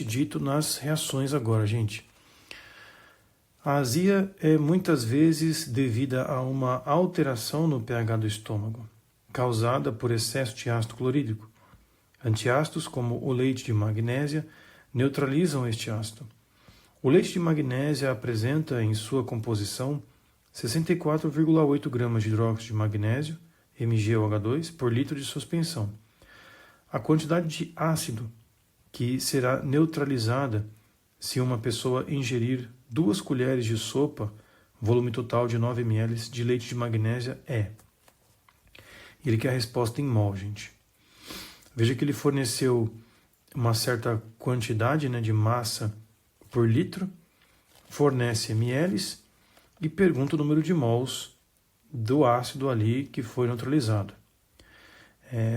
dito nas reações agora, gente. A azia é muitas vezes devida a uma alteração no pH do estômago, causada por excesso de ácido clorídrico. Antiácidos, como o leite de magnésia, neutralizam este ácido. O leite de magnésia apresenta em sua composição 64,8 gramas de hidróxido de magnésio, MgOH2, por litro de suspensão. A quantidade de ácido que será neutralizada se uma pessoa ingerir 2 colheres de sopa, volume total de 9 ml de leite de magnésia é. Ele quer a resposta em mol, gente. Veja que ele forneceu uma certa quantidade, né, de massa por litro, fornece ml e pergunta o número de mols do ácido ali que foi neutralizado.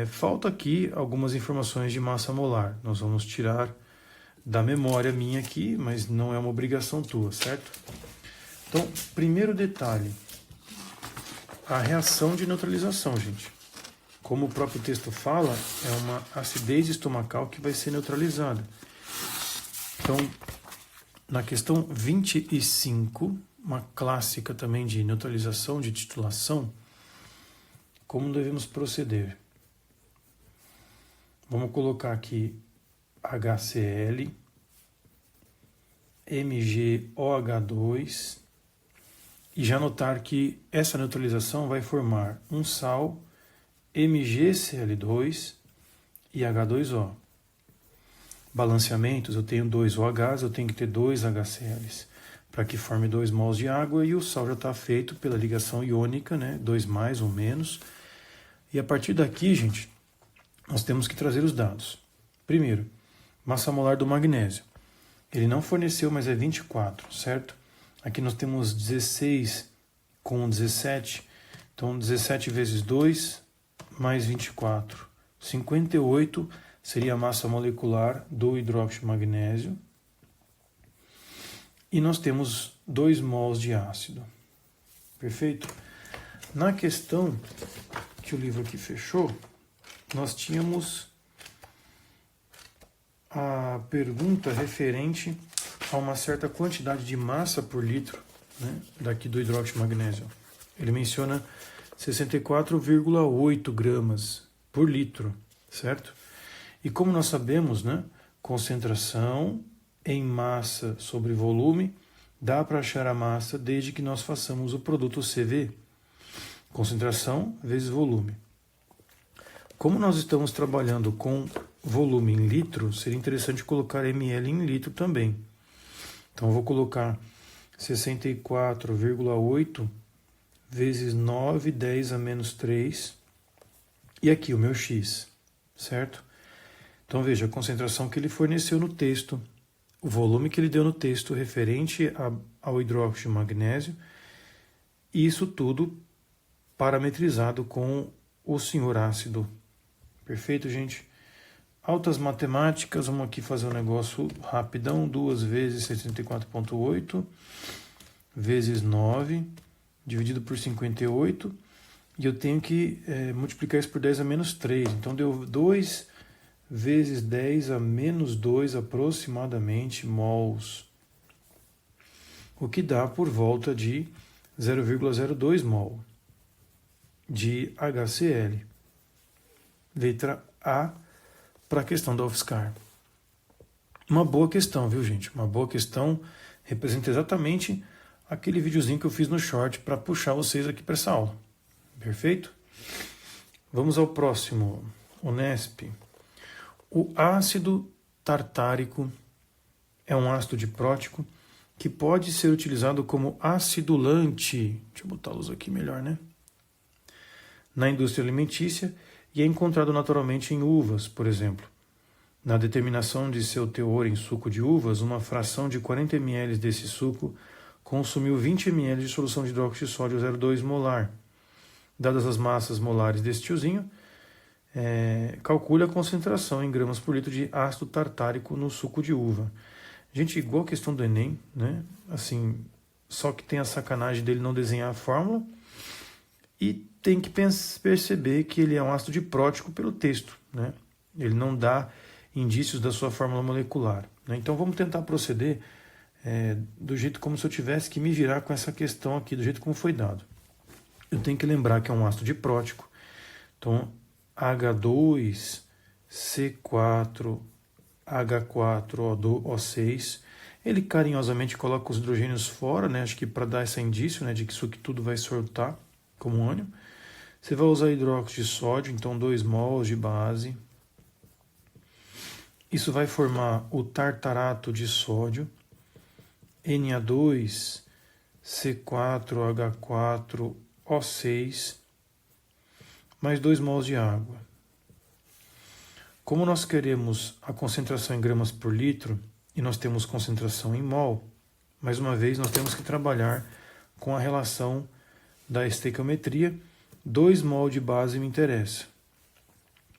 Falta aqui algumas informações de massa molar. Nós vamos tirar da memória minha aqui, mas não é uma obrigação tua, certo? Então, primeiro detalhe, a reação de neutralização, gente. Como o próprio texto fala, é uma acidez estomacal que vai ser neutralizada. Então, na questão 25, uma clássica também de neutralização de titulação, como devemos proceder? Vamos colocar aqui HCl, MgOH2 e já notar que essa neutralização vai formar um sal, MgCl2 e H2O. Balanceamentos, eu tenho 2 OHs, eu tenho que ter 2 HCls para que forme 2 mols de água e o sal já está feito pela ligação iônica, né? 2 mais ou menos. E a partir daqui, gente, nós temos que trazer os dados. Primeiro, massa molar do magnésio. Ele não forneceu, mas é 24, certo? Aqui nós temos 16 com 17. Então, 17 vezes 2 mais 24. 58 seria a massa molecular do hidróxido de magnésio. E nós temos 2 mols de ácido. Perfeito? Na questão que o livro aqui fechou, nós tínhamos a pergunta referente a uma certa quantidade de massa por litro, né, daqui do hidróxido de magnésio. Ele menciona 64,8 gramas por litro, certo? E como nós sabemos, né, concentração em massa sobre volume, dá para achar a massa desde que nós façamos o produto CV, concentração vezes volume. Como nós estamos trabalhando com volume em litro, seria interessante colocar ml em litro também. Então eu vou colocar 64,8 vezes 9, 10 a menos 3, e aqui o meu x, certo? Então veja a concentração que ele forneceu no texto, o volume que ele deu no texto referente ao hidróxido de magnésio, e isso tudo parametrizado com o senhor ácido. Perfeito, gente? Altas matemáticas, vamos aqui fazer um negócio rapidão. 2 vezes 64,8 vezes 9, dividido por 58, e eu tenho que multiplicar isso por 10 a menos 3. Então deu 2 vezes 10 a menos 2 aproximadamente mols, o que dá por volta de 0,02 mol de HCl. Letra A para a questão da UFSCar. Uma boa questão, viu, gente? Uma boa questão, representa exatamente aquele videozinho que eu fiz no short para puxar vocês aqui para essa aula. Perfeito? Vamos ao próximo, Unesp. O ácido tartárico é um ácido diprótico que pode ser utilizado como acidulante. Deixa eu botar a luz aqui melhor, né? Na indústria alimentícia, e é encontrado naturalmente em uvas, por exemplo. Na determinação de seu teor em suco de uvas, uma fração de 40 ml desse suco consumiu 20 ml de solução de hidróxido de sódio 0,2 molar. Dadas as massas molares desse tiozinho, calcule a concentração em gramas por litro de ácido tartárico no suco de uva. Gente, igual a questão do Enem, né? Assim, só que tem a sacanagem dele não desenhar a fórmula e tem que perceber que ele é um ácido diprótico pelo texto, né? Ele não dá indícios da sua fórmula molecular, né? Então vamos tentar proceder do jeito como se eu tivesse que me virar com essa questão aqui, do jeito como foi dado. Eu tenho que lembrar que é um ácido diprótico, então H2C4H4O6, ele carinhosamente coloca os hidrogênios fora, né? Acho que para dar esse indício, né, de que isso aqui tudo vai soltar como ânion. Você vai usar hidróxido de sódio, então 2 mols de base. Isso vai formar o tartarato de sódio, Na2C4H4O6, mais 2 mols de água. Como nós queremos a concentração em gramas por litro, e nós temos concentração em mol, mais uma vez nós temos que trabalhar com a relação da estequiometria. 2 mol de base me interessa,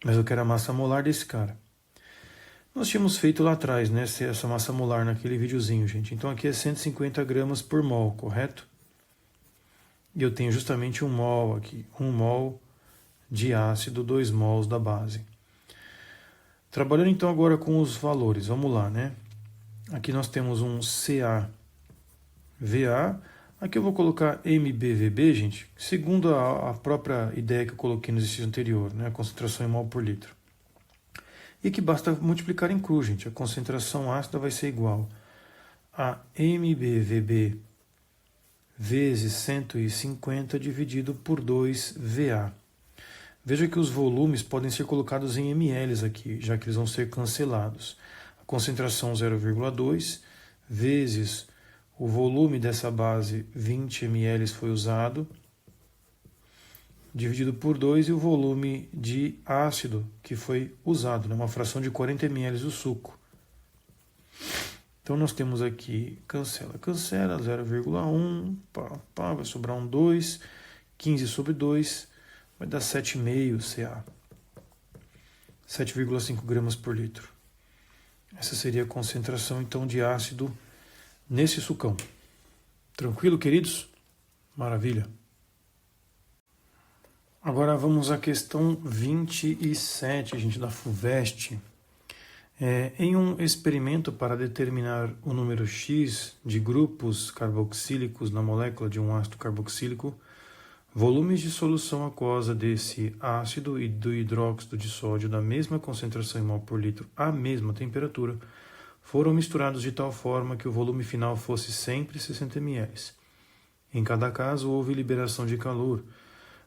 mas eu quero a massa molar desse cara. Nós tínhamos feito lá atrás, né, essa massa molar naquele videozinho, gente. Então aqui é 150 gramas por mol, correto? E eu tenho justamente 1 mol aqui, 1 mol de ácido, 2 mols da base. Trabalhando então agora com os valores, vamos lá, né? Aqui nós temos um CaVa, aqui eu vou colocar MbVb, gente, segundo a própria ideia que eu coloquei no exercício anterior, né? A concentração em mol por litro. E aqui basta multiplicar em cru, gente. A concentração ácida vai ser igual a MbVb vezes 150 dividido por 2Va. Veja que os volumes podem ser colocados em ml aqui, já que eles vão ser cancelados. A concentração 0,2 vezes o volume dessa base, 20 ml foi usado, dividido por 2, e o volume de ácido que foi usado, né? Uma fração de 40 ml do suco. Então nós temos aqui, cancela, 0,1, vai sobrar um 2, 15 sobre 2, vai dar 7,5 Ca, 7,5 gramas por litro. Essa seria a concentração então de ácido nesse sucão. Tranquilo, queridos? Maravilha. Agora vamos à questão 27, gente, da FUVEST. Em um experimento para determinar o número X de grupos carboxílicos na molécula de um ácido carboxílico, volumes de solução aquosa desse ácido e do hidróxido de sódio da mesma concentração em mol por litro à mesma temperatura foram misturados de tal forma que o volume final fosse sempre 60 ml. Em cada caso, houve liberação de calor.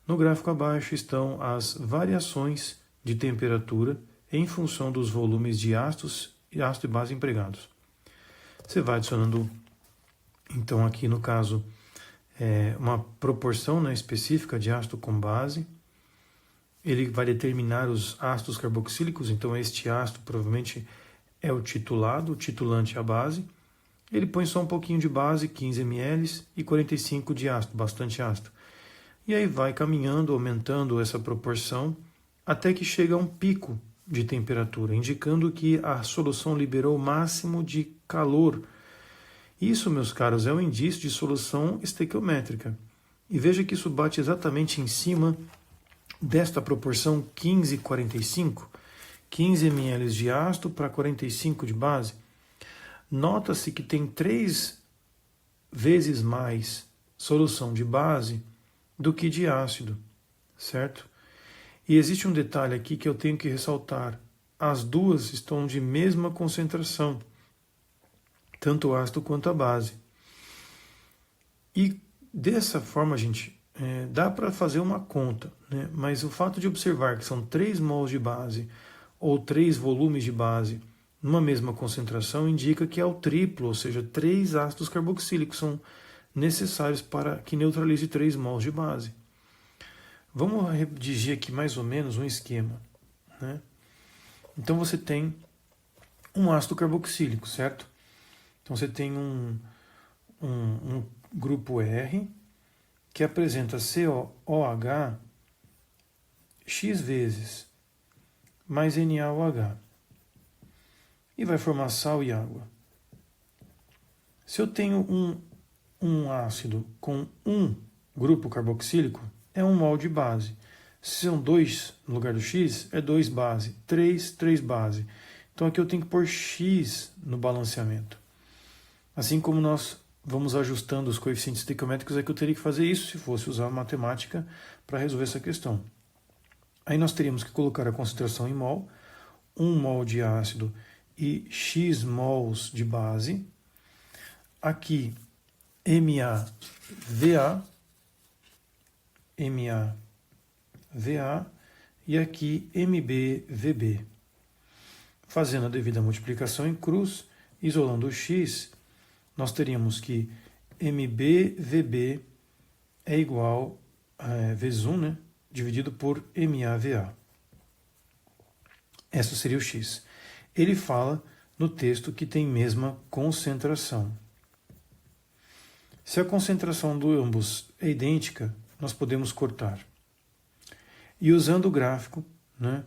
No gráfico abaixo estão as variações de temperatura em função dos volumes de ácido e base empregados. Você vai adicionando, então aqui no caso, uma proporção, né, específica de ácido com base. Ele vai determinar os ácidos carboxílicos, então este ácido provavelmente é o titulado, o titulante é a base. Ele põe só um pouquinho de base, 15 ml, e 45 de ácido, bastante ácido. E aí vai caminhando, aumentando essa proporção, até que chega a um pico de temperatura, indicando que a solução liberou o máximo de calor. Isso, meus caros, é um indício de solução estequiométrica. E veja que isso bate exatamente em cima desta proporção 15-45, 15 ml de ácido para 45 de base. Nota-se que tem 3 vezes mais solução de base do que de ácido, certo? E existe um detalhe aqui que eu tenho que ressaltar. As duas estão de mesma concentração, tanto o ácido quanto a base. E dessa forma, gente, dá para fazer uma conta, né? Mas o fato de observar que são 3 mols de base ou 3 volumes de base numa mesma concentração indica que é o triplo, ou seja, 3 ácidos carboxílicos são necessários para que neutralize 3 mols de base. Vamos redigir aqui mais ou menos um esquema, né? Então você tem um ácido carboxílico, certo? Então você tem um grupo R que apresenta COOH X vezes mais NaOH e vai formar sal e água. Se eu tenho um ácido com um grupo carboxílico, é 1 mol de base. Se são 2 no lugar do X, é 2 base, 3 base. Então aqui eu tenho que pôr X no balanceamento. Assim como nós vamos ajustando os coeficientes estequiométricos, é que eu teria que fazer isso se fosse usar matemática para resolver essa questão. Aí nós teríamos que colocar a concentração em mol, 1 mol de ácido e X mols de base. Aqui, MaVa, e aqui MbVb. Fazendo a devida multiplicação em cruz, isolando o X, nós teríamos que MbVb é igual a vezes 1, né, dividido por MaVa. Esse seria o X. Ele fala no texto que tem mesma concentração. Se a concentração de ambos é idêntica, nós podemos cortar. E usando o gráfico, né,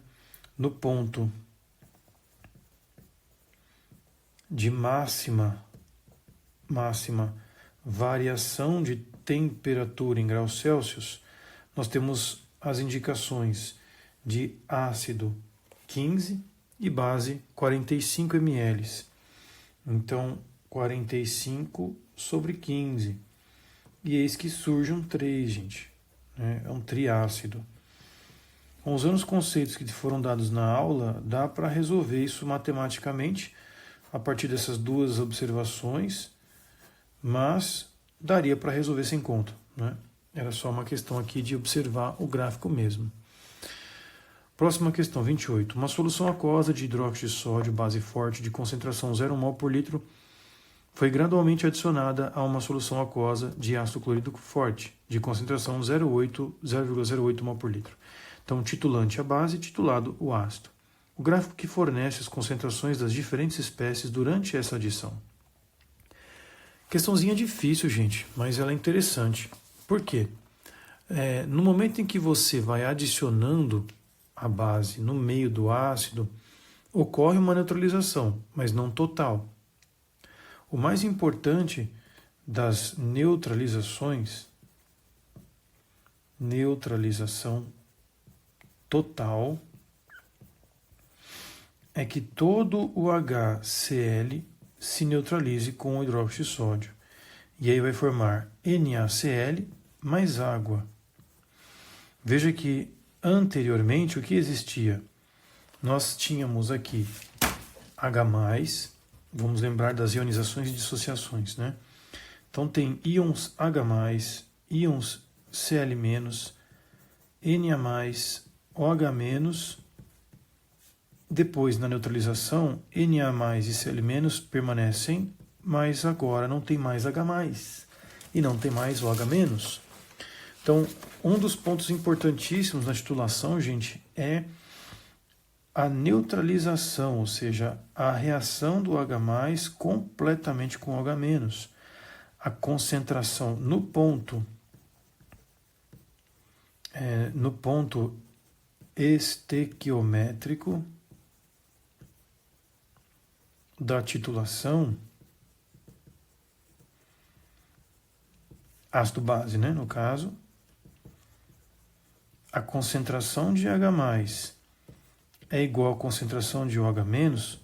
no ponto de máxima variação de temperatura em graus Celsius, nós temos as indicações de ácido 15 e base 45 ml. Então, 45 sobre 15. E eis que surge um 3, gente. É um triácido. Usando os conceitos que foram dados na aula, dá para resolver isso matematicamente a partir dessas duas observações, mas daria para resolver sem conta, né? Era só uma questão aqui de observar o gráfico mesmo. Próxima questão, 28. Uma solução aquosa de hidróxido de sódio, base forte, de concentração 0 mol por litro, foi gradualmente adicionada a uma solução aquosa de ácido clorídrico forte, de concentração 0,08 mol por litro. Então, titulante a base, titulado o ácido. O gráfico que fornece as concentrações das diferentes espécies durante essa adição. Questãozinha difícil, gente, mas ela é interessante. Por quê? No momento em que você vai adicionando a base no meio do ácido, ocorre uma neutralização, mas não total. O mais importante das neutralização total, é que todo o HCl se neutralize com o hidróxido de sódio. E aí vai formar NaCl mais água. Veja que anteriormente o que existia? Nós tínhamos aqui H+, vamos lembrar das ionizações e dissociações, né? Então tem íons H+, íons Cl-, Na+, OH-, depois na neutralização, Na+, e Cl- permanecem, mas agora não tem mais H+, e não tem mais OH-. Então, um dos pontos importantíssimos na titulação, gente, é a neutralização, ou seja, a reação do H+ completamente com o OH-. A concentração no ponto estequiométrico da titulação, ácido base, né, no caso, a concentração de H+ é igual à concentração de OH-,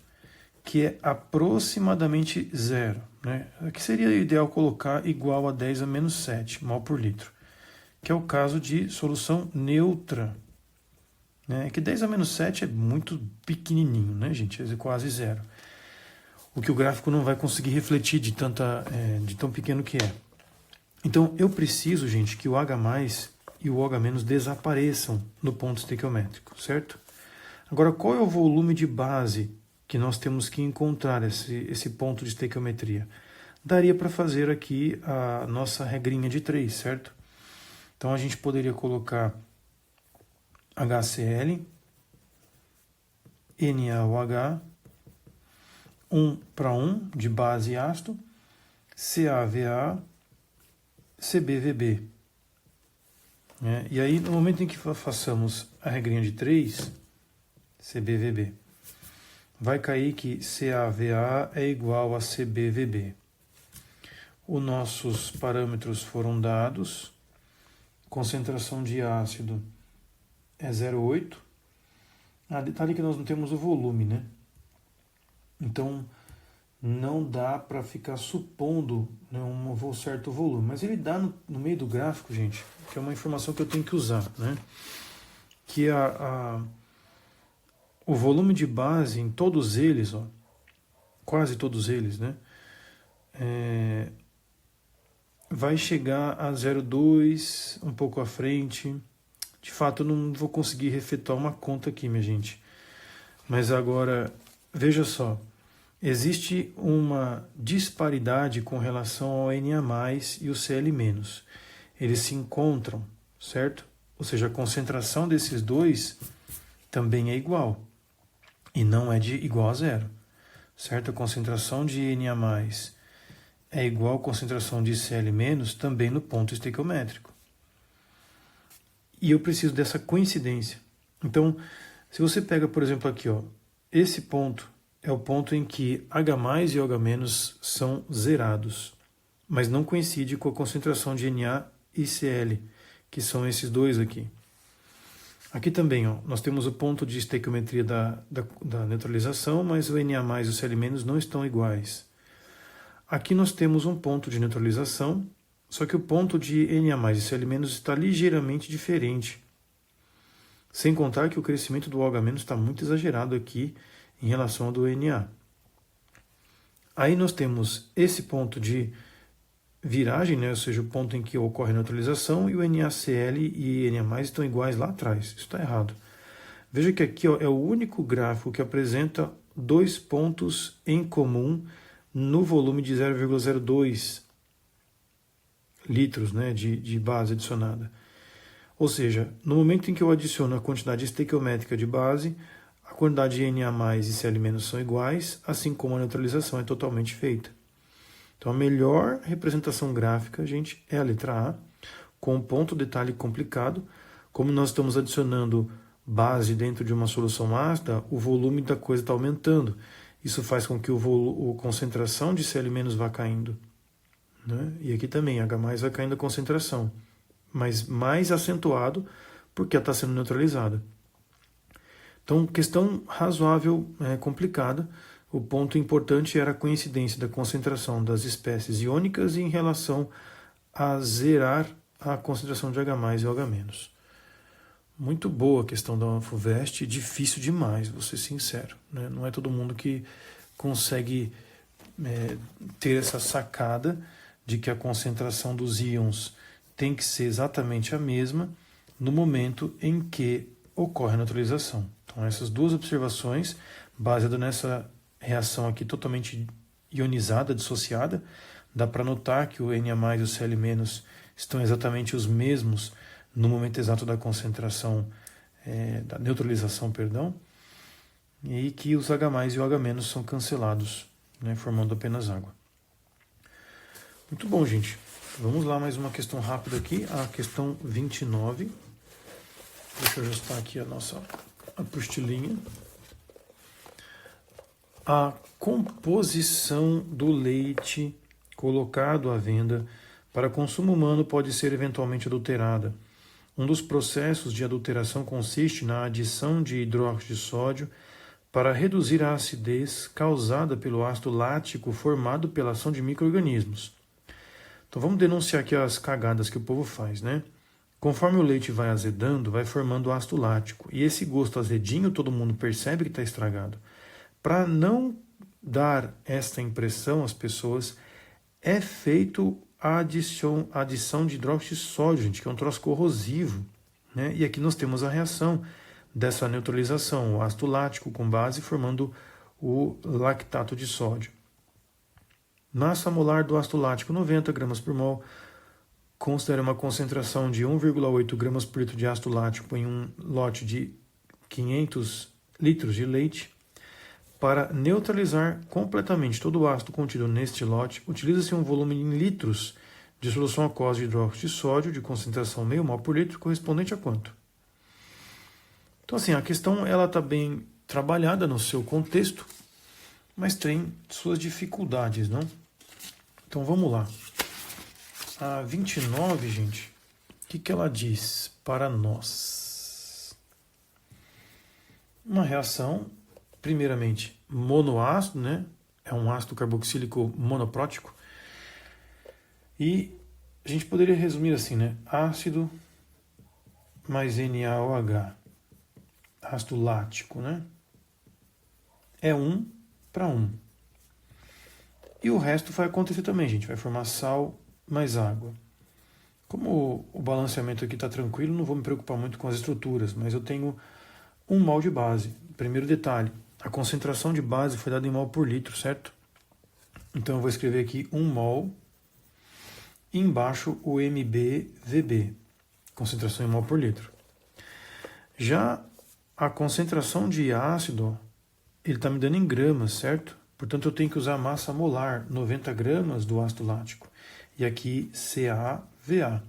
que é aproximadamente zero, né? Aqui seria ideal colocar igual a 10 a menos 7 mol por litro, que é o caso de solução neutra, né? Que 10 a menos 7 é muito pequenininho, né, gente? É quase zero. O que o gráfico não vai conseguir refletir de tão pequeno que é. Então, eu preciso, gente, que o H+ e o OH- desapareçam no ponto estequiométrico, certo? Agora, qual é o volume de base que nós temos que encontrar esse ponto de estequiometria? Daria para fazer aqui a nossa regrinha de 3, certo? Então, a gente poderia colocar HCl, NaOH, 1:1 de base e ácido, CaVa, CbVb. E aí, no momento em que façamos a regrinha de 3, CbVb, vai cair que CaVa é igual a CbVb. Os nossos parâmetros foram dados. Concentração de ácido é 0,8. Detalhe que nós não temos o volume, né? Então, não dá para ficar supondo, né, um certo volume. Mas ele dá no meio do gráfico, gente, que é uma informação que eu tenho que usar, né? Que o volume de base em todos eles, ó, quase todos eles, né? Vai chegar a 0,2, um pouco à frente. De fato, eu não vou conseguir efetuar uma conta aqui, minha gente. Mas agora, veja só. Existe uma disparidade com relação ao Na+, e o Cl-. Eles se encontram, certo? Ou seja, a concentração desses dois também é igual. E não é igual a zero, certo? A concentração de Na+, é igual à concentração de Cl- também no ponto estequiométrico. E eu preciso dessa coincidência. Então, se você pega, por exemplo, aqui, ó, esse ponto é o ponto em que H+ e OH- são zerados, mas não coincide com a concentração de Na e Cl, que são esses dois aqui. Aqui também, ó, nós temos o ponto de estequiometria da neutralização, mas o Na+ e o Cl- não estão iguais. Aqui nós temos um ponto de neutralização, só que o ponto de Na+ e Cl- está ligeiramente diferente. Sem contar que o crescimento do OH- está muito exagerado aqui em relação ao do Na. Aí nós temos esse ponto de viragem, né, ou seja, o ponto em que ocorre a neutralização, e o NaCl e Na+ estão iguais lá atrás. Isso está errado. Veja que aqui, ó, é o único gráfico que apresenta dois pontos em comum no volume de 0,02 litros, né, de base adicionada. Ou seja, no momento em que eu adiciono a quantidade estequiométrica de base, a quantidade de Na+ e Cl- são iguais, assim como a neutralização é totalmente feita. Então a melhor representação gráfica, gente, é a letra A, com um ponto detalhe complicado. Como nós estamos adicionando base dentro de uma solução ácida, o volume da coisa está aumentando. Isso faz com que a concentração de Cl- vá caindo, né? E aqui também, H+ vai caindo a concentração, mas mais acentuado porque ela está sendo neutralizada. Então, questão razoável, complicada. O ponto importante era a coincidência da concentração das espécies iônicas em relação a zerar a concentração de H+ e OH-. Muito boa a questão da FUVEST, difícil demais, vou ser sincero, né? Não é todo mundo que consegue ter essa sacada de que a concentração dos íons tem que ser exatamente a mesma no momento em que ocorre a neutralização. Então, essas duas observações, baseadas nessa reação aqui totalmente ionizada, dissociada, dá para notar que o Na+ e o Cl- estão exatamente os mesmos no momento exato da concentração, da neutralização, perdão, e que os H+ e o OH- são cancelados, né, formando apenas água. Muito bom, gente. Vamos lá, mais uma questão rápida aqui, a questão 29. Deixa eu ajustar aqui a nossa apostilinha. A composição do leite colocado à venda para consumo humano pode ser eventualmente adulterada. Um dos processos de adulteração consiste na adição de hidróxido de sódio para reduzir a acidez causada pelo ácido lático formado pela ação de micro-organismos. Então vamos denunciar aqui as cagadas que o povo faz, né? Conforme o leite vai azedando, vai formando ácido lático. E esse gosto azedinho todo mundo percebe que está estragado. Para não dar esta impressão às pessoas, é feito a adição de hidróxido de sódio, gente, que é um troço corrosivo, né? E aqui nós temos a reação dessa neutralização, o ácido lático com base formando o lactato de sódio. Massa molar do ácido lático 90 gramas por mol, considera uma concentração de 1,8 gramas por litro de ácido lático em um lote de 500 litros de leite. Para neutralizar completamente todo o ácido contido neste lote, utiliza-se um volume em litros de solução aquosa de hidróxido de sódio de concentração meio mol por litro, correspondente a quanto? Então, assim, a questão ela está bem trabalhada no seu contexto, mas tem suas dificuldades, não? Então, vamos lá. A 29, gente, o que ela diz para nós? Uma reação primeiramente, monoácido, né? É um ácido carboxílico monoprótico. E a gente poderia resumir assim, né? Ácido mais NaOH, ácido lático, né? É 1 para 1. E o resto vai acontecer também, gente. Vai formar sal mais água. Como o balanceamento aqui está tranquilo, não vou me preocupar muito com as estruturas, mas eu tenho 1 mol de base. Primeiro detalhe, a concentração de base foi dada em mol por litro, certo? Então eu vou escrever aqui 1 mol, e embaixo o MbVb, concentração em mol por litro. Já a concentração de ácido, ele está me dando em gramas, certo? Portanto, eu tenho que usar a massa molar, 90 gramas do ácido lático. E aqui CaVa.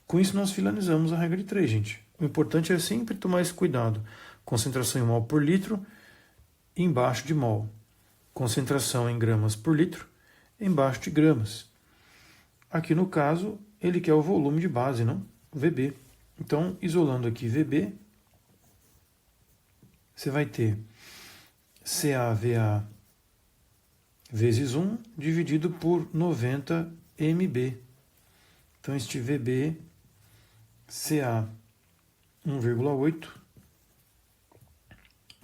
Com isso, nós finalizamos a regra de 3, gente. O importante é sempre tomar esse cuidado. Concentração em mol por litro, embaixo de mol. Concentração em gramas por litro, embaixo de gramas. Aqui no caso, ele quer o volume de base, não? Vb. Então, isolando aqui Vb, você vai ter CaVa vezes 1 dividido por 90 mb. Então, este Vb, Ca 1,8,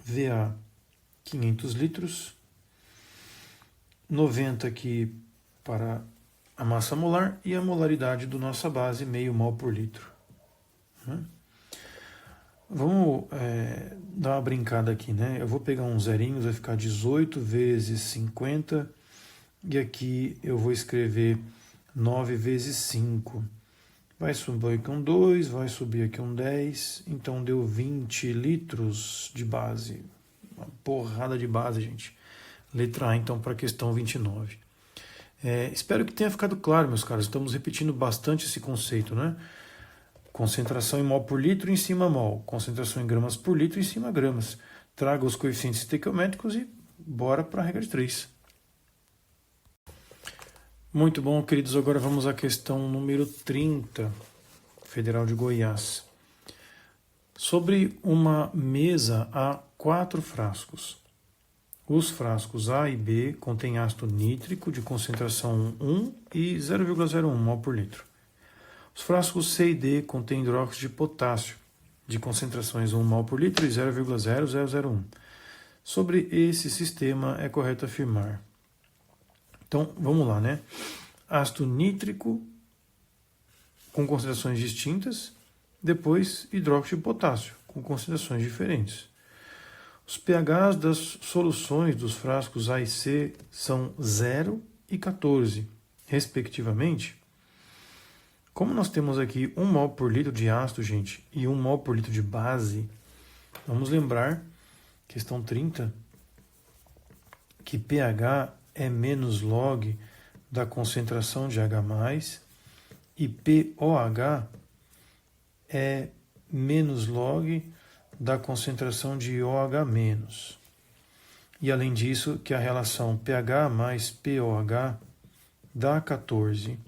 Va 500 litros, 90 aqui para a massa molar e a molaridade do nossa base, meio mol por litro. Vamos dar uma brincada aqui, né? Eu vou pegar uns zerinhos, vai ficar 18 vezes 50, e aqui eu vou escrever 9 vezes 5. Vai subir aqui um 2, vai subir aqui um 10, então deu 20 litros de base. Uma porrada de base, gente. Letra A, então, para a questão 29. Espero que tenha ficado claro, meus caros. Estamos repetindo bastante esse conceito, né? Concentração em mol por litro em cima mol. Concentração em gramas por litro em cima gramas. Traga os coeficientes estequiométricos e bora para a regra de 3. Muito bom, queridos. Agora vamos à questão número 30, Federal de Goiás. Sobre uma mesa há 4 frascos. Os frascos A e B contêm ácido nítrico de concentração 1 e 0,01 mol por litro. Os frascos C e D contêm hidróxido de potássio de concentrações 1 mol por litro e 0,0001. Sobre esse sistema é correto afirmar. Então, vamos lá, né? Ácido nítrico com concentrações distintas, depois hidróxido de potássio com concentrações diferentes. Os pHs das soluções dos frascos A e C são 0 e 14, respectivamente. Como nós temos aqui 1 mol por litro de ácido, gente, e 1 mol por litro de base, vamos lembrar, questão 30, que pH é menos log da concentração de H+, e pOH é menos log da concentração de OH-. E além disso, que a relação pH mais pOH dá 14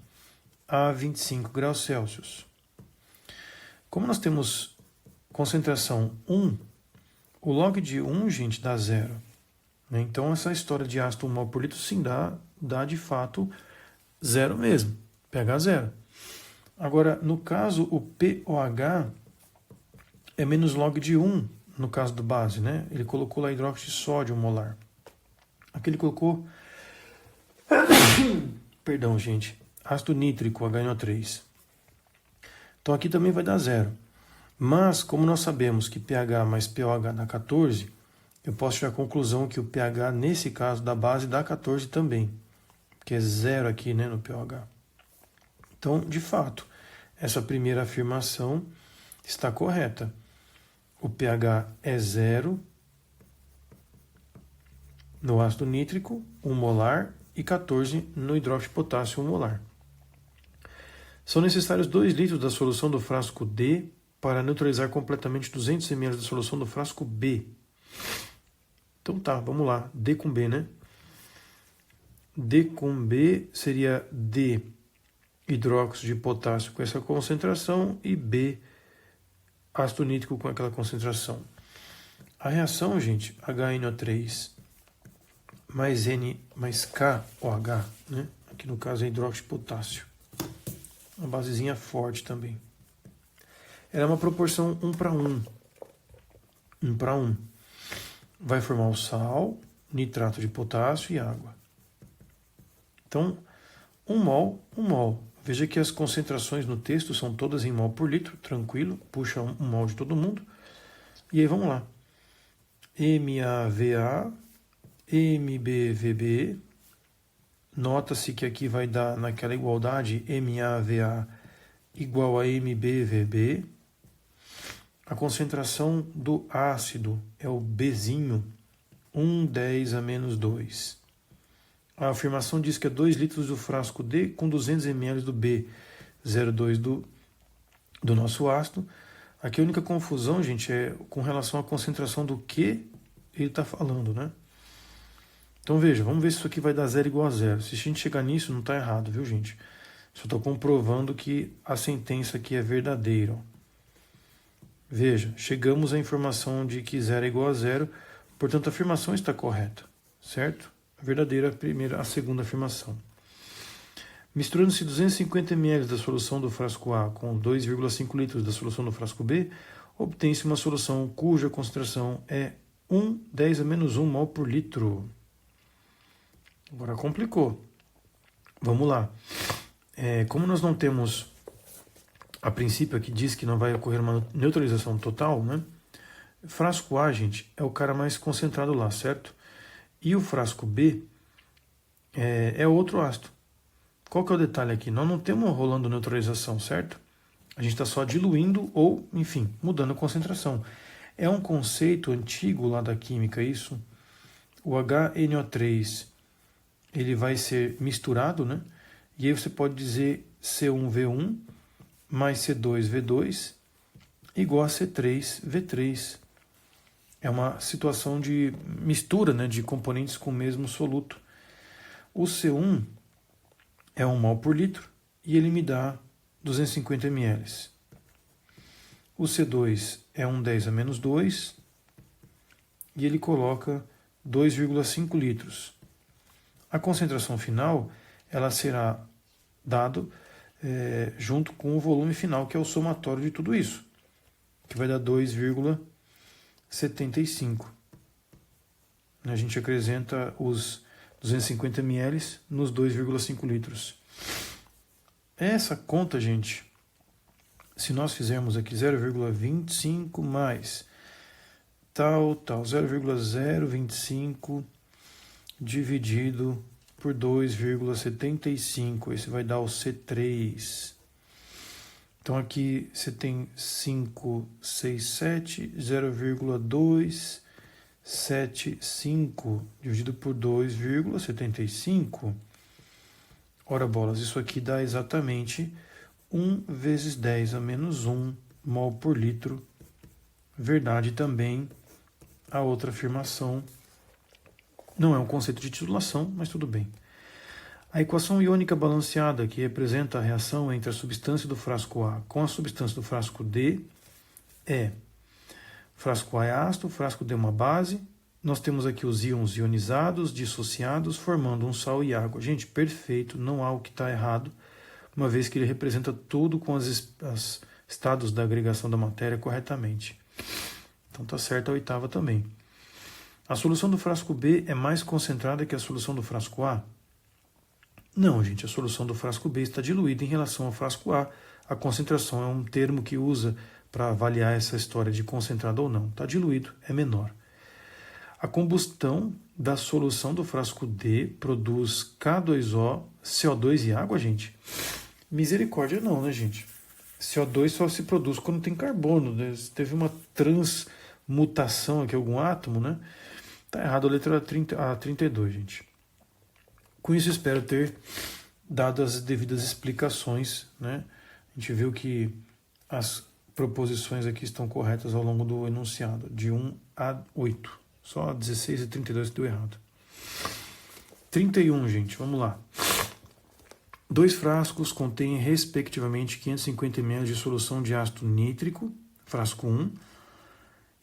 a 25 graus Celsius. Como nós temos concentração 1, o log de 1, gente, dá 0. Então, essa história de ácido 1 mol por litro, sim, dá de fato 0 mesmo, pH 0. Agora, no caso, o pOH é menos log de 1, no caso do base, né? Ele colocou lá hidróxido de sódio molar. Aqui ele colocou, perdão, gente, ácido nítrico, HNO3. Então, aqui também vai dar 0. Mas, como nós sabemos que pH mais pOH dá 14, eu posso tirar a conclusão que o pH, nesse caso, da base dá 14 também, que é 0 aqui, né, no pOH. Então, de fato, essa primeira afirmação está correta. O pH é 0 no ácido nítrico, 1 molar, e 14 no hidróxido de potássio, 1 molar. São necessários 2 litros da solução do frasco D para neutralizar completamente 200 ml da solução do frasco B. Então tá, vamos lá. D com B, né? D com B seria D, hidróxido de potássio com essa concentração, e B, ácido nítrico com aquela concentração. A reação, gente, HNO3 mais N mais KOH, né? Aqui no caso é hidróxido de potássio. Uma basezinha forte também. Ela é uma proporção 1 para 1. 1 para 1. Vai formar o sal, nitrato de potássio e água. Então, 1 mol, 1 mol. Veja que as concentrações no texto são todas em mol por litro, tranquilo, puxa 1 mol de todo mundo. E aí vamos lá. MAVA, MBVB. Nota-se que aqui vai dar naquela igualdade MAVA igual a MBVB. A concentração do ácido é o Bzinho, 1,10 a menos 2. A afirmação diz que é 2 litros do frasco D com 200 ml do B02 do nosso ácido. Aqui a única confusão, gente, é com relação à concentração do que ele está falando, né? Então veja, vamos ver se isso aqui vai dar 0 igual a 0. Se a gente chegar nisso, não está errado, viu, gente? Só estou comprovando que a sentença aqui é verdadeira. Veja, chegamos à informação de que 0 é igual a 0, portanto a afirmação está correta, certo? A verdadeira a segunda afirmação. Misturando-se 250 ml da solução do frasco A com 2,5 litros da solução do frasco B, obtém-se uma solução cuja concentração é 1,10 a menos 1 mol por litro. Agora complicou. Vamos lá. Como nós não temos a princípio aqui diz que não vai ocorrer uma neutralização total, né? Frasco A, gente, é o cara mais concentrado lá, certo? E o frasco B é outro ácido. Qual que é o detalhe aqui? Nós não temos rolando neutralização, certo? A gente está só diluindo ou, enfim, mudando a concentração. É um conceito antigo lá da química, isso. O HNO3, ele vai ser misturado, né? E aí você pode dizer C1V1 mais C2V2 igual a C3V3. É uma situação de mistura, né, de componentes com o mesmo soluto. O C1 é 1 mol por litro e ele me dá 250 ml. O C2 é 1,10 a menos 2 e ele coloca 2,5 litros. A concentração final ela será dado junto com o volume final, que é o somatório de tudo isso, que vai dar 2,75. A gente acrescenta os 250 ml nos 2,5 litros. Essa conta, gente, se nós fizermos aqui 0,25 mais tal, 0,025 dividido por 2,75, esse vai dar o C3. Então aqui você tem 567, 0,275 dividido por 2,75. Ora bolas, isso aqui dá exatamente 1 vezes 10 a menos 1 mol por litro. Verdade também a outra afirmação. Não é um conceito de titulação, mas tudo bem. A equação iônica balanceada, que representa a reação entre a substância do frasco A com a substância do frasco D, é: frasco A é ácido, frasco D é uma base. Nós temos aqui os íons ionizados, dissociados, formando um sal e água. Gente, perfeito, não há o que está errado, uma vez que ele representa tudo com os estados da agregação da matéria corretamente. Então está certo a oitava também. A solução do frasco B é mais concentrada que a solução do frasco A? Não, gente, a solução do frasco B está diluída em relação ao frasco A. A concentração é um termo que usa para avaliar essa história de concentrado ou não. Está diluído, é menor. A combustão da solução do frasco D produz K2O, CO2 e água, gente? Misericórdia não, né, gente? CO2 só se produz quando tem carbono, né? Teve uma transmutação aqui, algum átomo, né? Tá errado a letra A32, gente. Com isso, espero ter dado as devidas explicações, né? A gente viu que as proposições aqui estão corretas ao longo do enunciado, de 1 a 8. Só 16 e 32 que deu errado. 31, gente, vamos lá. 2 frascos contêm, respectivamente, 550 ml de solução de ácido nítrico, frasco 1,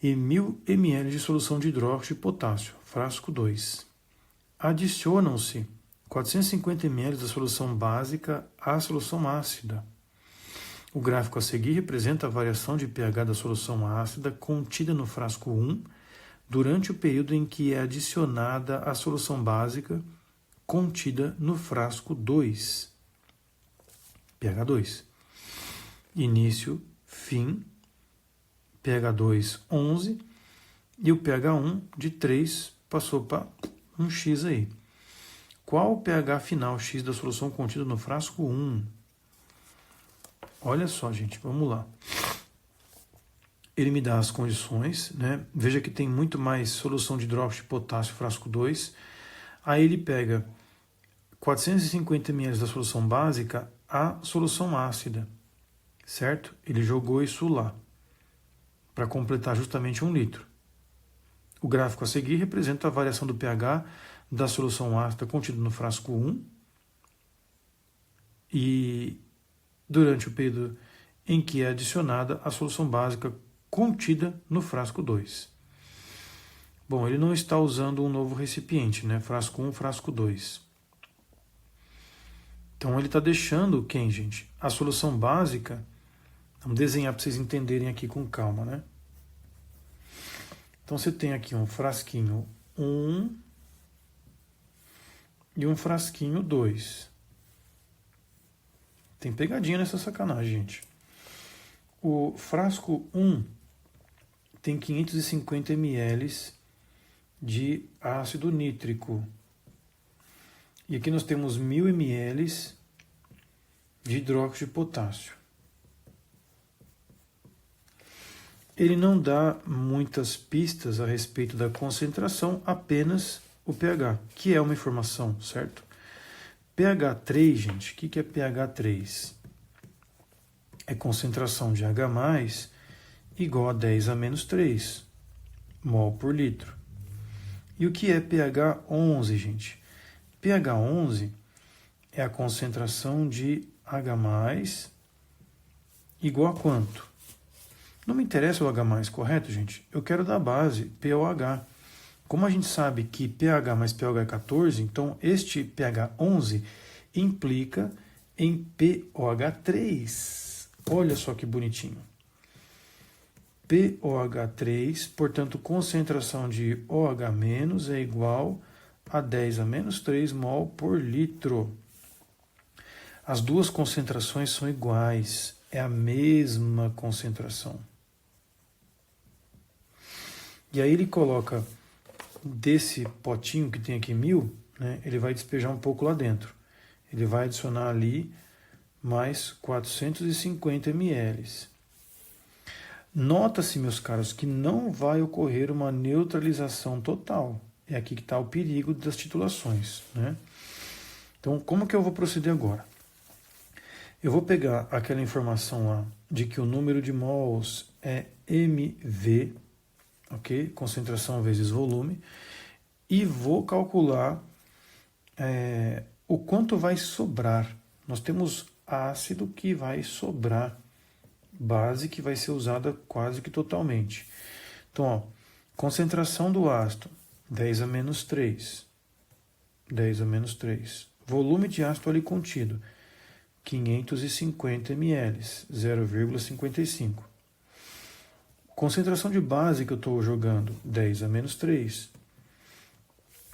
e 1000 ml de solução de hidróxido de potássio, frasco 2. Adicionam-se 450 ml da solução básica à solução ácida. O gráfico a seguir representa a variação de pH da solução ácida contida no frasco 1 durante o período em que é adicionada a solução básica contida no frasco 2. pH 2. Início, fim, pH 2, 11, e o pH 1 de 3 passou para um X aí. Qual o pH final X da solução contida no frasco 1? Olha só, gente, vamos lá. Ele me dá as condições, né? Veja que tem muito mais solução de hidróxido de potássio, frasco 2. Aí ele pega 450 ml da solução básica a solução ácida, certo? Ele jogou isso lá, para completar justamente 1 litro. O gráfico a seguir representa a variação do pH da solução ácida contida no frasco 1 e durante o período em que é adicionada a solução básica contida no frasco 2. Bom, ele não está usando um novo recipiente, né? Frasco 1, frasco 2. Então ele está deixando quem, gente? A solução básica. Vamos desenhar para vocês entenderem aqui com calma, né? Então você tem aqui um frasquinho 1 e um frasquinho 2. Tem pegadinha nessa sacanagem, gente. O frasco 1 tem 550 ml de ácido nítrico. E aqui nós temos 1000 ml de hidróxido de potássio. Ele não dá muitas pistas a respeito da concentração, apenas o pH, que é uma informação, certo? pH 3, gente, o que é pH 3? É concentração de H+, igual a 10 a menos 3 mol por litro. E o que é pH 11, gente? pH 11 é a concentração de H+, igual a quanto? Não me interessa o H+, correto, gente? Eu quero da base, POH. Como a gente sabe que pH mais pOH é 14, então este pH 11 implica em POH3. Olha só que bonitinho. POH3, portanto, concentração de OH- é igual a 10 a menos 3 mol por litro. As duas concentrações são iguais, é a mesma concentração. E aí ele coloca desse potinho que tem aqui 1000, né, ele vai despejar um pouco lá dentro. Ele vai adicionar ali mais 450 ml. Nota-se, meus caros, que não vai ocorrer uma neutralização total. É aqui que está o perigo das titulações, né? Então, como que eu vou proceder agora? Eu vou pegar aquela informação lá de que o número de mols é mV, ok? Concentração vezes volume, e vou calcular o quanto vai sobrar. Nós temos ácido que vai sobrar, base que vai ser usada quase que totalmente. Então, ó, concentração do ácido, 10 a menos 3. 10 a menos 3. Volume de ácido ali contido, 550 ml, 0,55. Concentração de base que eu estou jogando, 10 a menos 3.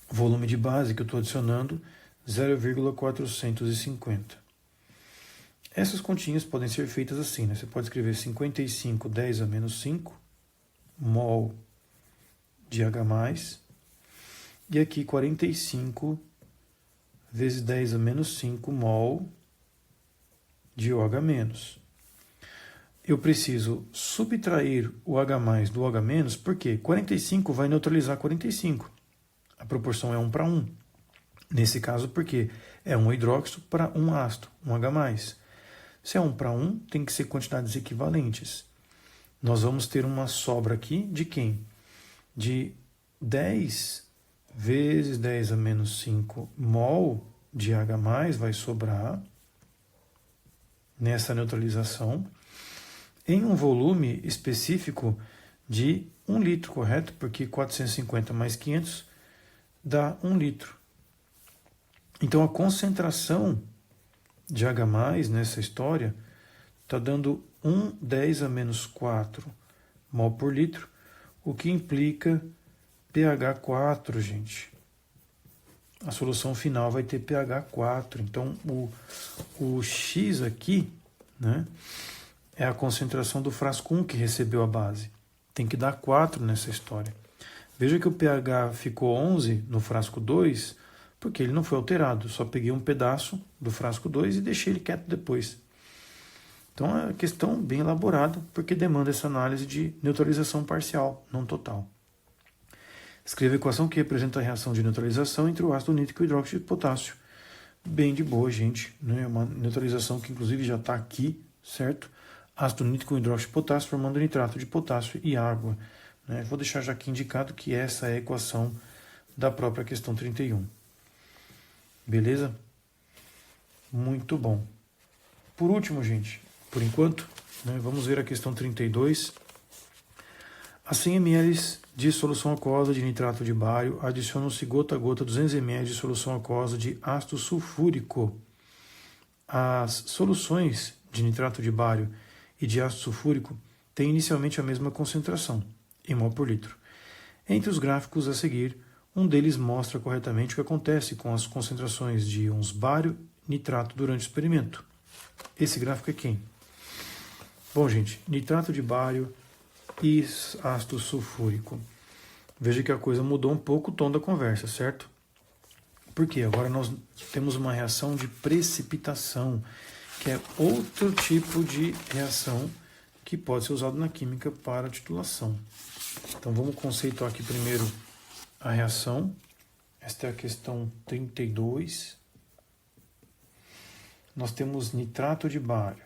Volume de base que eu estou adicionando, 0,450. Essas continhas podem ser feitas assim, né? Você pode escrever 55, 10 a menos 5, mol de H+, e aqui 45 vezes 10 a menos 5 mol de OH-. Eu preciso subtrair o H+ do OH-, porque 45 vai neutralizar 45. A proporção é 1 para 1. Nesse caso, porque é um hidróxido para um ácido, um H+. Se é 1 para 1, tem que ser quantidades equivalentes. Nós vamos ter uma sobra aqui de quem? De 10 vezes 10 a menos 5 mol de H+, vai sobrar nessa neutralização, em um volume específico de 1 litro, correto? Porque 450 mais 500 dá 1 litro. Então a concentração de H+, nessa história, está dando 1/10 a menos 4 mol por litro, o que implica pH 4, gente. A solução final vai ter pH 4. Então o X aqui, né, é a concentração do frasco 1 que recebeu a base. Tem que dar 4 nessa história. Veja que o pH ficou 11 no frasco 2, porque ele não foi alterado. Só peguei um pedaço do frasco 2 e deixei ele quieto depois. Então é uma questão bem elaborada, porque demanda essa análise de neutralização parcial, não total. Escreva a equação que representa a reação de neutralização entre o ácido nítrico e o hidróxido de potássio. Bem de boa, gente. Né? Uma neutralização que inclusive já está aqui, certo? Ácido nítrico com hidróxido de potássio formando nitrato de potássio e água. Né? Vou deixar já aqui indicado que essa é a equação da própria questão 31. Beleza? Muito bom. Por último, gente, por enquanto, né, vamos ver a questão 32. A 100 ml de solução aquosa de nitrato de bário, adicionam-se gota a gota 200 ml de solução aquosa de ácido sulfúrico. As soluções de nitrato de bário e de ácido sulfúrico têm inicialmente a mesma concentração, em mol por litro. Entre os gráficos a seguir, um deles mostra corretamente o que acontece com as concentrações de íons bário e nitrato durante o experimento. Esse gráfico é quem? Bom, gente, nitrato de bário e ácido sulfúrico. Veja que a coisa mudou um pouco o tom da conversa, certo? Porque agora nós temos uma reação de precipitação, que é outro tipo de reação que pode ser usado na química para titulação. Então vamos conceituar aqui primeiro a reação. Esta é a questão 32. Nós temos nitrato de bário,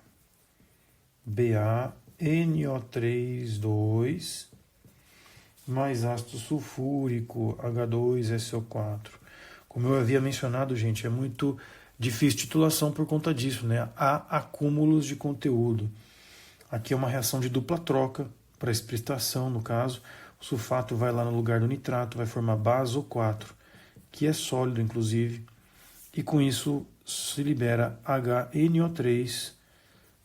BaNO3, mais ácido sulfúrico, H2SO4. Como eu havia mencionado, gente, é muito difícil titulação por conta disso, né? Há acúmulos de conteúdo. Aqui é uma reação de dupla troca, para precipitação, no caso. O sulfato vai lá no lugar do nitrato, vai formar baso4, que é sólido, inclusive, e com isso se libera HNO3,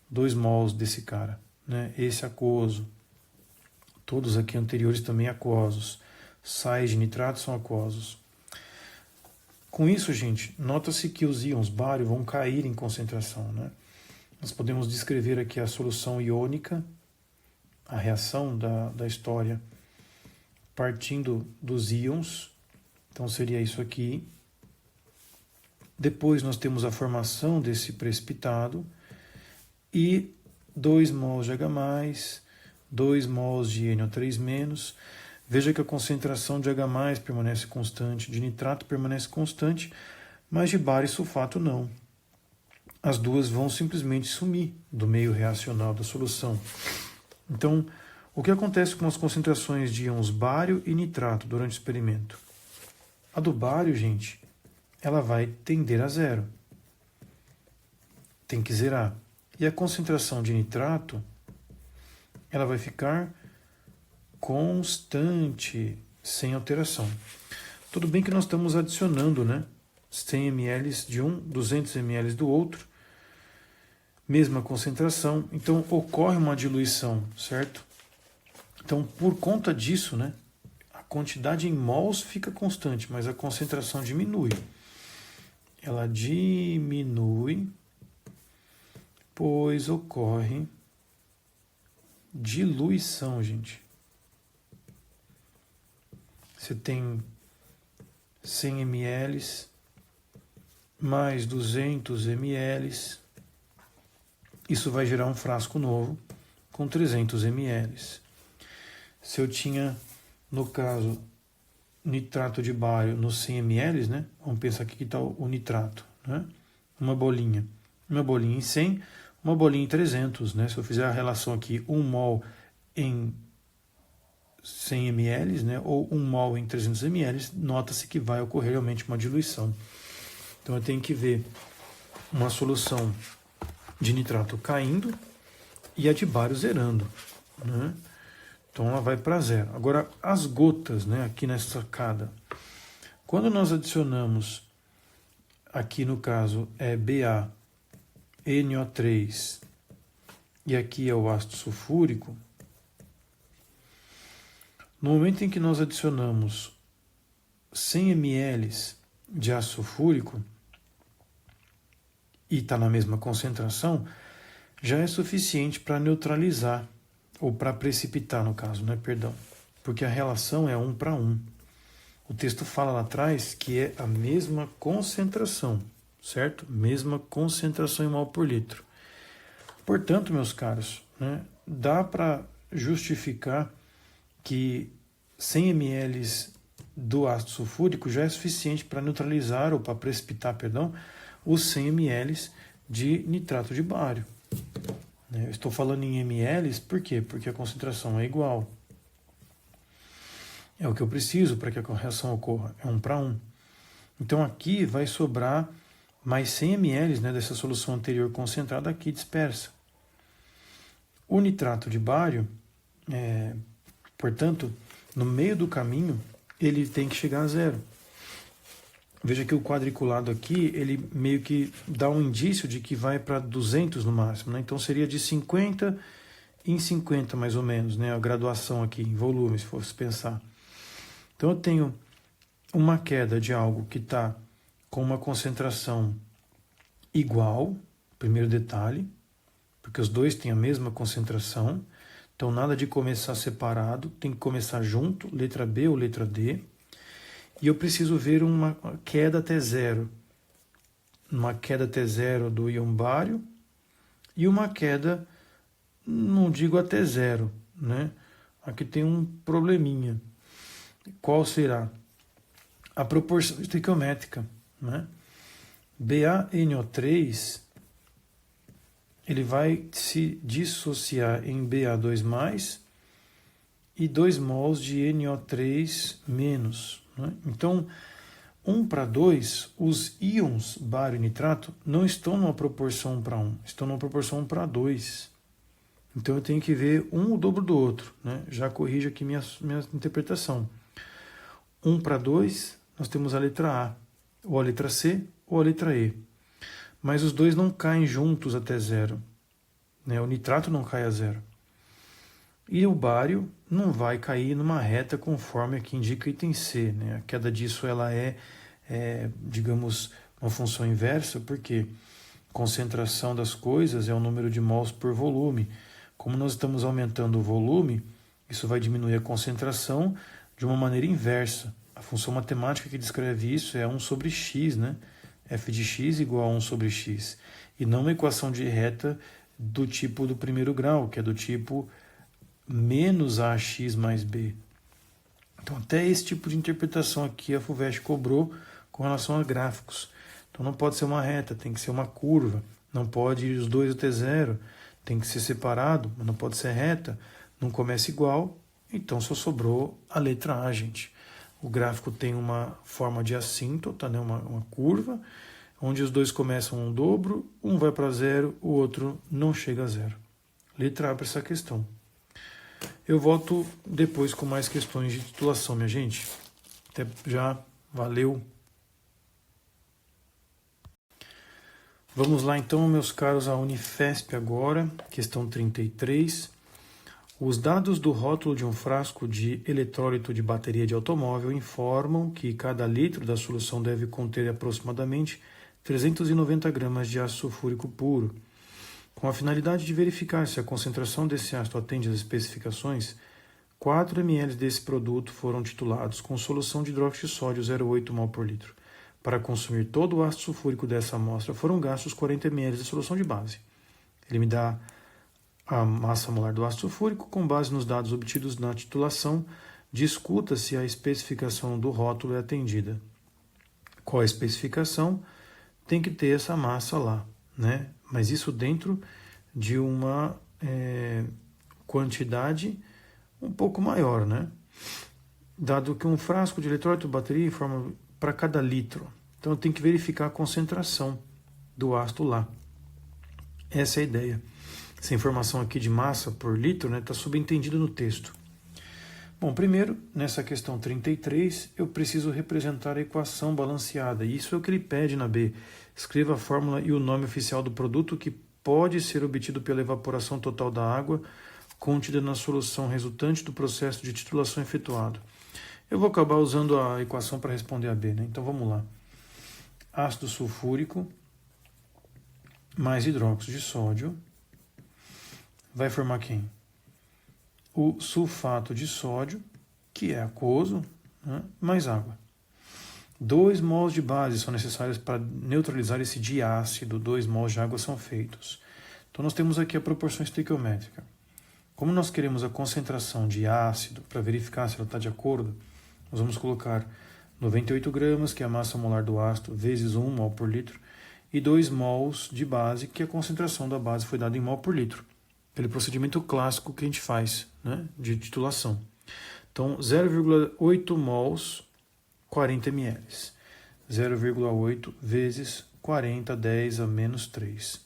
2 mols desse cara, né? Esse aquoso. Todos aqui anteriores também aquosos. Sais de nitrato são aquosos. Com isso, gente, nota-se que os íons bário vão cair em concentração, né? Nós podemos descrever aqui a solução iônica, a reação da história, partindo dos íons. Então seria isso aqui. Depois nós temos a formação desse precipitado e 2 mols de H+, 2 mols de NO3-. Veja que a concentração de H+ permanece constante, de nitrato permanece constante, mas de bário e sulfato não. As duas vão simplesmente sumir do meio reacional da solução. Então, o que acontece com as concentrações de íons bário e nitrato durante o experimento? A do bário, gente, ela vai tender a zero. Tem que zerar. E a concentração de nitrato, ela vai ficar constante, sem alteração. Tudo bem que nós estamos adicionando, né? 100 ml de um, 200 ml do outro, mesma concentração, então ocorre uma diluição, certo? Então, por conta disso, né, a quantidade em mols fica constante, mas a concentração diminui. Ela diminui, pois ocorre diluição, gente. Você tem 100 ml mais 200 ml. Isso vai gerar um frasco novo com 300 ml. Se eu tinha, no caso, nitrato de bário nos 100 ml, né? Vamos pensar aqui que está o nitrato, né? Uma bolinha em 100, uma bolinha em 300, né? Se eu fizer a relação aqui, 1 mol em 100 ml, né? Ou 1 mol em 300 ml, nota-se que vai ocorrer realmente uma diluição. Então eu tenho que ver uma solução de nitrato caindo e a de bário zerando, né? Então ela vai para zero. Agora, as gotas, né, aqui nessa sacada, quando nós adicionamos, aqui no caso é BaNO3 e aqui é o ácido sulfúrico, no momento em que nós adicionamos 100 ml de ácido sulfúrico e está na mesma concentração, já é suficiente para neutralizar, ou para precipitar no caso, né? Perdão, porque a relação é 1 para 1. O texto fala lá atrás que é a mesma concentração, certo? Mesma concentração em mol por litro. Portanto, meus caros, né, dá para justificar que 100 ml do ácido sulfúrico já é suficiente para neutralizar, ou para precipitar, perdão, os 100 ml de nitrato de bário. Eu estou falando em ml, por quê? Porque a concentração é igual. É o que eu preciso para que a reação ocorra, é 1 para 1. Então aqui vai sobrar mais 100 ml, né, dessa solução anterior concentrada aqui dispersa. O nitrato de bário, portanto, no meio do caminho, ele tem que chegar a zero. Veja que o quadriculado aqui, ele meio que dá um indício de que vai para 200 no máximo, né? Então seria de 50 em 50 mais ou menos, né? A graduação aqui em volume, se fosse pensar. Então eu tenho uma queda de algo que está com uma concentração igual, primeiro detalhe, porque os dois têm a mesma concentração, então nada de começar separado, tem que começar junto, letra B ou letra D. E eu preciso ver uma queda até zero. Uma queda até zero do íon bário e uma queda, não digo até zero, né? Aqui tem um probleminha. Qual será? A proporção estequiométrica, né? BaNO3, ele vai se dissociar em Ba2+, e 2 mols de NO3-. Né? Então, 1 para 2, os íons bário e nitrato não estão numa proporção 1 para 1, estão numa proporção 1 para 2. Então eu tenho que ver um o dobro do outro, né? Já corrijo aqui minha interpretação. 1 para 2, nós temos a letra A, ou a letra C, ou a letra E. Mas os dois não caem juntos até zero, né? O nitrato não cai a zero. E o bário não vai cair numa reta conforme aqui indica o item C, né? A queda disso ela é, digamos, uma função inversa, porque concentração das coisas é o número de mols por volume. Como nós estamos aumentando o volume, isso vai diminuir a concentração de uma maneira inversa. A função matemática que descreve isso é 1 sobre x, né? F de x igual a 1 sobre x. E não uma equação de reta do tipo do primeiro grau, que é do tipo menos AX mais B. Então, até esse tipo de interpretação aqui a FUVEST cobrou com relação a gráficos. Então, não pode ser uma reta, tem que ser uma curva. Não pode ir os dois até zero, tem que ser separado, mas não pode ser reta. Não começa igual, então só sobrou a letra A, gente. O gráfico tem uma forma de assíntota, né? uma curva, onde os dois começam um dobro, um vai para zero, o outro não chega a zero. Letra A para essa questão. Eu volto depois com mais questões de titulação, minha gente. Até já, valeu. Vamos lá então, meus caros, a Unifesp agora, questão 33. Os dados do rótulo de um frasco de eletrólito de bateria de automóvel informam que cada litro da solução deve conter aproximadamente 390 gramas de ácido sulfúrico puro. Com a finalidade de verificar se a concentração desse ácido atende às especificações, 4 ml desse produto foram titulados com solução de hidróxido de sódio 0,8 mol por litro. Para consumir todo o ácido sulfúrico dessa amostra, foram gastos 40 ml de solução de base. Ele me dá a massa molar do ácido sulfúrico. Com base nos dados obtidos na titulação, discuta se a especificação do rótulo é atendida. Qual a especificação? Tem que ter essa massa lá, né? Mas isso dentro de uma quantidade um pouco maior, né? Dado que um frasco de eletrólito bateria informa para cada litro. Então eu tenho que verificar a concentração do ácido lá. Essa é a ideia. Essa informação aqui de massa por litro está subentendida no texto. Bom, primeiro, nessa questão 33, eu preciso representar a equação balanceada. Isso é o que ele pede na B. Escreva a fórmula e o nome oficial do produto que pode ser obtido pela evaporação total da água contida na solução resultante do processo de titulação efetuado. Eu vou acabar usando a equação para responder a B, né? Então vamos lá. Ácido sulfúrico mais hidróxido de sódio vai formar quem? O sulfato de sódio, que é aquoso, né, mais água. 2 mols de base são necessários para neutralizar esse diácido, 2 mols de água são feitos. Então nós temos aqui a proporção estequiométrica. Como nós queremos a concentração de ácido para verificar se ela está de acordo, nós vamos colocar 98 gramas, que é a massa molar do ácido, vezes 1 mol por litro, e 2 mols de base, que a concentração da base foi dada em mol por litro. Aquele procedimento clássico que a gente faz, né, de titulação. Então, 0,8 mols, 40 ml. 0,8 vezes 40, 10 a menos 3.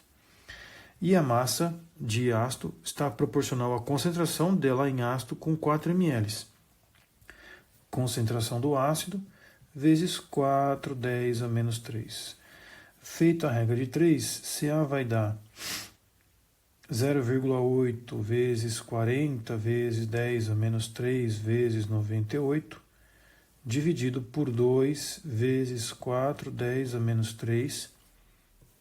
E a massa de ácido está proporcional à concentração dela em ácido com 4 ml. Concentração do ácido vezes 4, 10 a menos 3. Feita a regra de 3, Ca vai dar 0,8 vezes 40 vezes 10 a menos 3 vezes 98, dividido por 2 vezes 4, 10 a menos 3.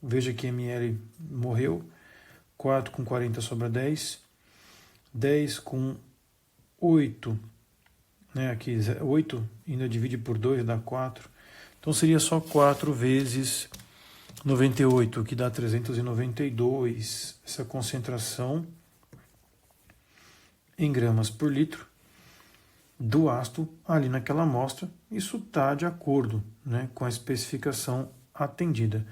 Veja que ml morreu. 4 com 40 sobra 10. 10 com 8, né, aqui 8 ainda divide por 2 dá 4. Então seria só 4 vezes 98, que dá 392, essa concentração em gramas por litro do ácido ali naquela amostra. Isso está de acordo, né, com a especificação atendida.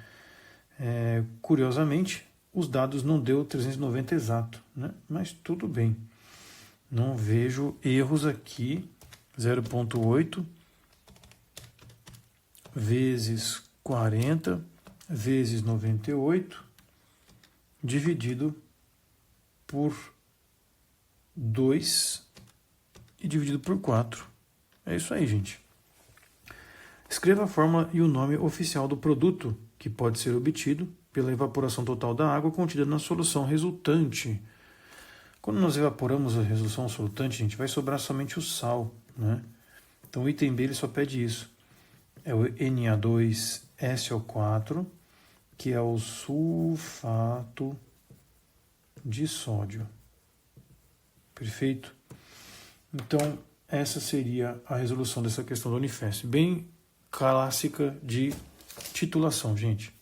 Curiosamente, os dados não deu 390 exato, né, mas tudo bem. Não vejo erros aqui. 0,8 vezes 40 vezes 98 dividido por 2 e dividido por 4. É isso aí, gente. Escreva a fórmula e o nome oficial do produto que pode ser obtido pela evaporação total da água contida na solução resultante. Quando nós evaporamos a solução resultante, gente, vai sobrar somente o sal, né? Então o item B ele só pede isso. É o Na2SO4, que é o sulfato de sódio. Perfeito? Então, essa seria a resolução dessa questão da Unifesp. Bem clássica de titulação, gente.